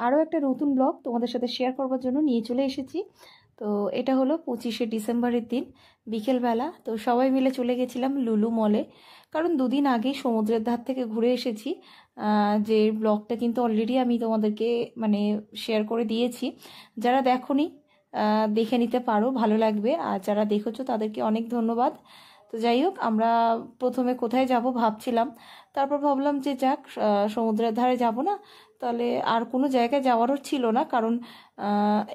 আরও একটা নতুন ব্লগ তোমাদের সাথে শেয়ার করবার জন্য নিয়ে চলে এসেছি। তো এটা হলো 25শে ডিসেম্বরের দিন বিকেলবেলা। তো সবাই মিলে চলে গেছিলাম লুলু মলে, কারণ দুদিন আগেই সমুদ্রের ধার থেকে ঘুরে এসেছি। যে ব্লগটা কিন্তু অলরেডি আমি তোমাদেরকে মানে শেয়ার করে দিয়েছি। যারা দেখোনি দেখে নিতে পারো, ভালো লাগবে। আর যারা দেখেছো তাদেরকে অনেক ধন্যবাদ। তো যাই হোক, আমরা প্রথমে কোথায় যাব ভাবছিলাম, তারপর ভাবলাম যে যাক, সমুদ্রের ধারে যাব না, তাহলে আর কোনো জায়গায় যাওয়ারও ছিল না। কারণ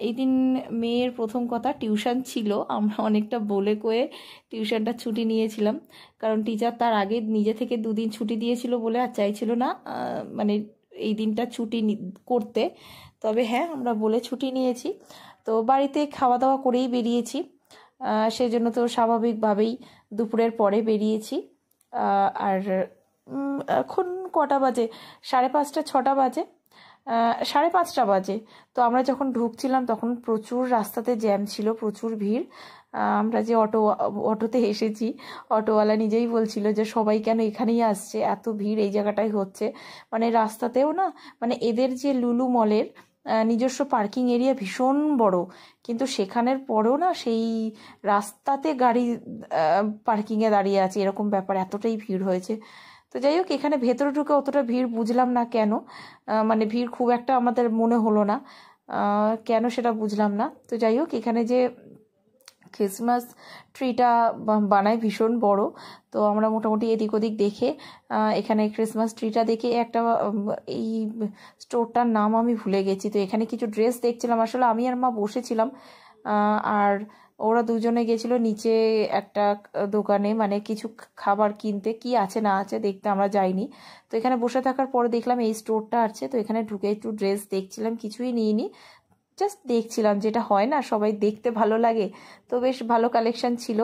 এই দিন মেয়ের প্রথম কথা টিউশন ছিল, আমরা অনেকটা বলে কয়ে টিউশনটা ছুটি নিয়েছিলাম। কারণ টিচার তার আগে নিজে থেকে দুদিন ছুটি দিয়েছিল বলে আর চাইছিল না মানে এই দিনটা ছুটি করতে। তবে হ্যাঁ, আমরা বলে ছুটি নিয়েছি। তো বাড়িতে খাওয়া দাওয়া করেই বেরিয়েছি, সেই জন্য তো স্বাভাবিকভাবেই দুপুরের পরে বেরিয়েছি। আর এখন কটা বাজে, 5:30 6টা বাজে, 5:30টা বাজে। তো আমরা যখন ঢুকছিলাম তখন প্রচুর রাস্তাতে জ্যাম ছিল, প্রচুর ভিড়। আমরা যে অটোতে এসেছি, অটোওয়ালা নিজেই বলছিল যে সবাই কেন এখানেই আসছে, এত ভিড় এই জায়গাটাই হচ্ছে। মানে রাস্তাতেও না, মানে এদের যে লুলু মলের নিজস্ব পার্কিং এরিয়া ভীষণ বড়, কিন্তু সেখানের পরেও না সেই রাস্তাতে গাড়ি পার্কিংয়ে দাঁড়িয়ে আছে, এরকম ব্যাপার, এতটাই ভিড় হয়েছে। তো যাই হোক, এখানে ভেতরে ঢুকে অতটা ভিড় বুঝলাম না কেন, মানে ভিড় খুব একটা আমাদের মনে হলো না, কেন সেটা বুঝলাম না। তো যাই হোক, এখানে যে ক্রিসমাস ট্রিটা বানায় ভীষণ বড়। তো আমরা মোটামুটি এদিক ওদিক দেখে এখানে ক্রিসমাস ট্রিটা দেখে একটা এই স্টোরটার নাম আমি ভুলে গেছি। তো এখানে কিছু ড্রেস দেখছিলাম, আসলে আমি আর মা বসেছিলাম, আর ওরা দুজনে গেছিল নিচে একটা দোকানে, মানে কিছু খাবার কিনতে, কি আছে না আছে দেখতে আমরা যাইনি। তো এখানে বসে থাকার পরে দেখলাম এই স্টোরটা আছে, তো এখানে ঢুকে একটু ড্রেস দেখছিলাম, কিছুই নিইনি, জাস্ট দেখছিলাম, যেটা হয় না সবাই দেখতে ভালো লাগে। তো বেশ ভালো কালেকশন ছিল,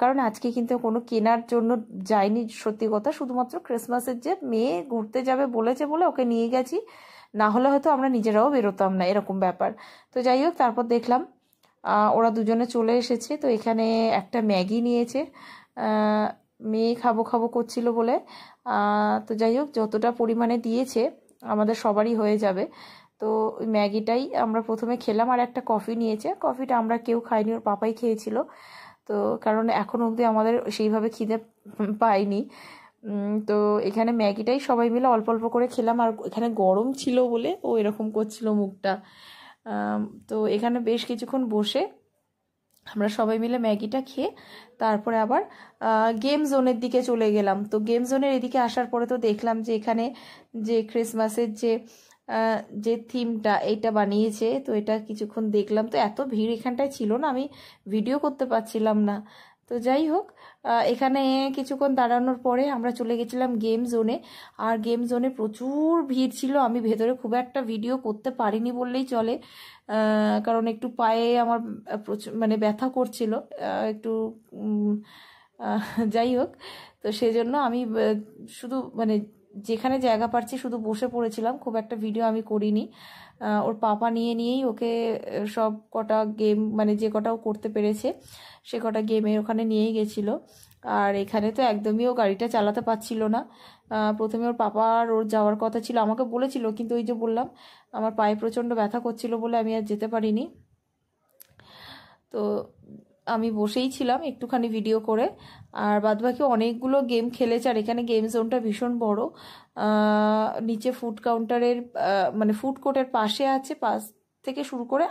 কারণ আজকে কিন্তু কোনো কেনার জন্য যাইনি সত্যি কথা, শুধুমাত্র ক্রিসমাসের যে মেয়ে ঘুরতে যাবে বলেছে বলে ওকে নিয়ে গেছি, না হলে হয়তো আমরা নিজেরাও বেরোতাম না, এরকম ব্যাপার। তো যাই হোক, তারপর দেখলাম ওরা দুজনে চলে এসেছে। তো এখানে একটা ম্যাগি নিয়েছে, মেয়ে খাবো খাবো করছিল বলে। তো যাই হোক, যতটা পরিমাণে দিয়েছে আমাদের সবারই হয়ে যাবে। তো ওই ম্যাগিটাই আমরা প্রথমে খেলাম, আর একটা কফি নিয়েছে, কফিটা আমরা কেউ খাইনি, ওর পাপাই খেয়েছিল। তো কারণ এখন অবধি আমাদের সেইভাবে খিদে পাইনি। তো এখানে ম্যাগিটাই সবাই মিলে অল্প অল্প করে খেলাম, আর এখানে গরম ছিল বলে ও এরকম করছিল মুখটা। তো এখানে বেশ কিছুক্ষণ বসে আমরা সবাই মিলে ম্যাগিটা খেয়ে তারপরে আবার গেম জোনের দিকে চলে গেলাম। তো গেম জোনের এদিকে আসার পরে তো দেখলাম যে এখানে যে ক্রিসমাসের যে থিমটা এইটা বানিয়েছে, তো এটা কিছুক্ষণ দেখলাম। তো এত ভিড় এখানটায় ছিল না, আমি ভিডিও করতে পারছিলাম না। তো যাই হোক, এখানে কিছুক্ষণ দাঁড়ানোর পরে আমরা চলে গেছিলাম গেম জোনে, আর গেম জোনে প্রচুর ভিড় ছিল। আমি ভেতরে খুব একটা ভিডিও করতে পারিনি বললেই চলে, কারণ একটু পায়ে আমার প্রচুর মানে ব্যথা করছিল একটু, যাই হোক। তো সেই জন্য আমি শুধু মানে যেখানে জায়গা পাচ্ছি শুধু বসে পড়েছিলাম, খুব একটা ভিডিও আমি করিনি। ওর পাপা নিয়েই ওকে সব কটা গেম, মানে যে কটাও করতে পেরেছে সে কটা গেমে ওখানে নিয়েই গেছিলো। আর এখানে তো একদমই ও গাড়িটা চালাতে পারছিল না। প্রথমে ওর পাপার ওর যাওয়ার কথা ছিল, আমাকে বলেছিল, কিন্তু ওই যে বললাম আমার পায়ে প্রচণ্ড ব্যথা করছিল বলে আমি আর যেতে পারিনি। তো আমি বসেই ছিলাম একটুখানি ভিডিও করে, আর বাদবাকি অনেকগুলো গেম খেলেছে। আর এখানে গেম জোনটা ভীষণ বড়, নিচে ফুড কাউন্টারের মানে ফুড কোর্টের পাশে আছে, পাশ থেকে শুরু করে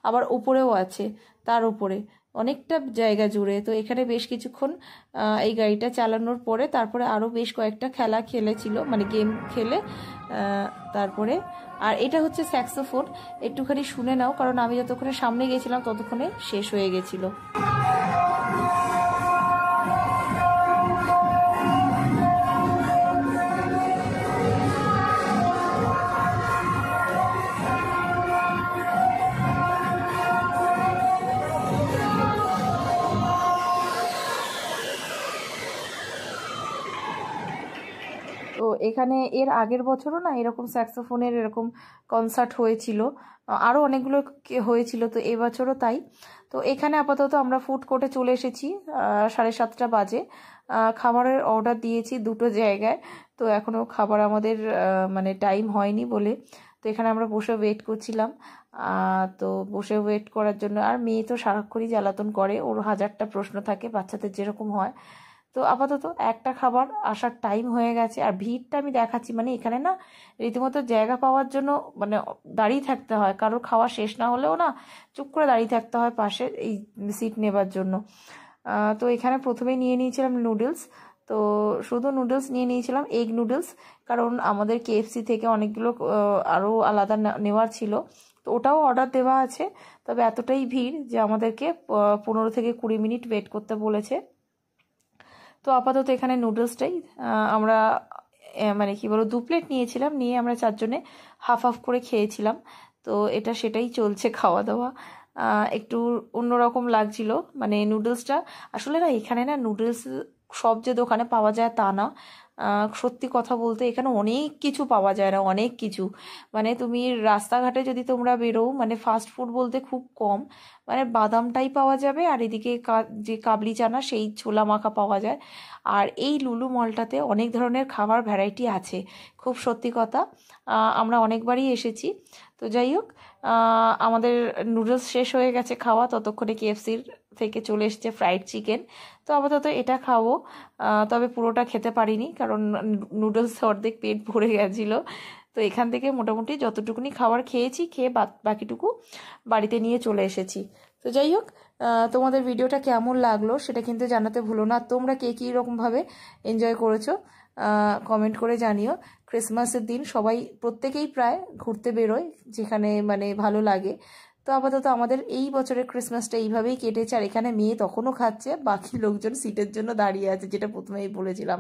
আবার উপরেও আছে, তার উপরে অনেকটা জায়গা জুড়ে। তো এখানে বেশ কিছুক্ষণ এই গাড়িটা চালানোর পরে তারপরে আরও বেশ কয়েকটা খেলা খেলেছিল, মানে গেম খেলে তারপরে। আর এটা হচ্ছে স্যাক্সোফোন, একটুখানি শুনে নাও, কারণ আমি যতক্ষণে সামনে গেছিলাম ততক্ষণে শেষ হয়ে গেছিল। তো এখানে এর আগের বছরও না এরকম স্যাক্সোফোনের এরকম কনসার্ট হয়েছিল, আরও অনেকগুলো হয়েছিল, তো এবছরও তাই। তো এখানে আপাতত আমরা ফুড কোর্টে চলে এসেছি, 7:30 বাজে। খাবারের অর্ডার দিয়েছি দুটো জায়গায়, তো এখনও খাবার আমাদের মানে টাইম হয়নি বলে তো এখানে আমরা বসে ওয়েট করছিলাম। তো বসে ওয়েট করার জন্য, আর মেয়ে তো সারাক্ষণই জ্বালাতন করে, ওর হাজারটা প্রশ্ন থাকে, বাচ্চাদের যেরকম হয়। তো আপাতত একটা খাবার আসার টাইম হয়ে গেছে, আর ভিড়টা আমি দেখাচ্ছি, মানে এখানে না রীতিমতো জায়গা পাওয়ার জন্য মানে দাঁড়িয়ে থাকতে হয়, কারোর খাওয়া শেষ না হলেও না চুপ করে দাঁড়িয়ে থাকতে হয় পাশে এই সিট নেবার জন্য। তো এখানে প্রথমেই নিয়ে নিয়েছিলাম নুডলস। তো শুধু নুডলস নিয়ে নিয়েছিলাম, এগ নুডলস, কারণ আমাদের কেএফসি থেকে অনেকগুলো আরও আলাদা নেওয়ার ছিল। তো ওটাও অর্ডার দেওয়া আছে, তবে এতটাই ভিড় যে আমাদেরকে 15 থেকে 20 মিনিট ওয়েট করতে বলেছে। তো আপাতত এখানে নুডলসটাই আমরা মানে কি বলো 2 প্লেট নিয়েছিলাম, নিয়ে আমরা 4 জনে হাফ হাফ করে খেয়েছিলাম। তো এটা সেটাই চলছে খাওয়া দাওয়া। একটু অন্যরকম লাগছিল, মানে নুডলসটা আসলে না এখানে না নুডলস সব যে দোকানে পাওয়া যায় তা না। সত্যি কথা বলতে এখানে অনেক কিছু পাওয়া যায় না, অনেক কিছু, মানে তুমি রাস্তাঘাটে যদি তোমরা বেরো, মানে ফাস্ট ফুড বলতে খুব কম, মানে বাদামটাই পাওয়া যাবে, আর এদিকে যে কাবলি চানা সেই ছোলা মাখা পাওয়া যায়। আর এই লুলু মলটাতে অনেক ধরনের খাবার ভ্যারাইটি আছে, খুব সত্যি কথা। আমরা অনেকবারই এসেছি। তো যাই হোক, আমাদের নুডলস শেষ হয়ে গেছে খাওয়া, ততক্ষণে কেএফসির থেকে চলে এসেছে ফ্রাইড চিকেন। তো আপাতত এটা খাবো, তবে পুরোটা খেতে পারিনি, কারণ নুডলস অর্ধেক পেট ভরে গেছিলো। তো এখান থেকে মোটামুটি যতটুকুনি খাবার খেয়েছি, খেয়ে বাকিটুকু বাড়িতে নিয়ে চলে এসেছি। তো যাই হোক, তোমাদের ভিডিওটা কেমন লাগলো সেটা কিন্তু জানাতে ভুলো না। তোমরা কে কী রকমভাবে এনজয় করেছো কমেন্ট করে জানিও। ক্রিসমাসের দিন সবাই প্রত্যেকেই প্রায় ঘুরতে বেরোয়, যেখানে মানে ভালো লাগে। তো আপাতত আমাদের এই বছরের ক্রিসমাসটা এইভাবেই কেটেছে, আর এখানে মেয়ে তখনও খাচ্ছে, বাকি লোকজন সিটের জন্য দাঁড়িয়ে আছে, যেটা প্রথমেই বলেছিলাম।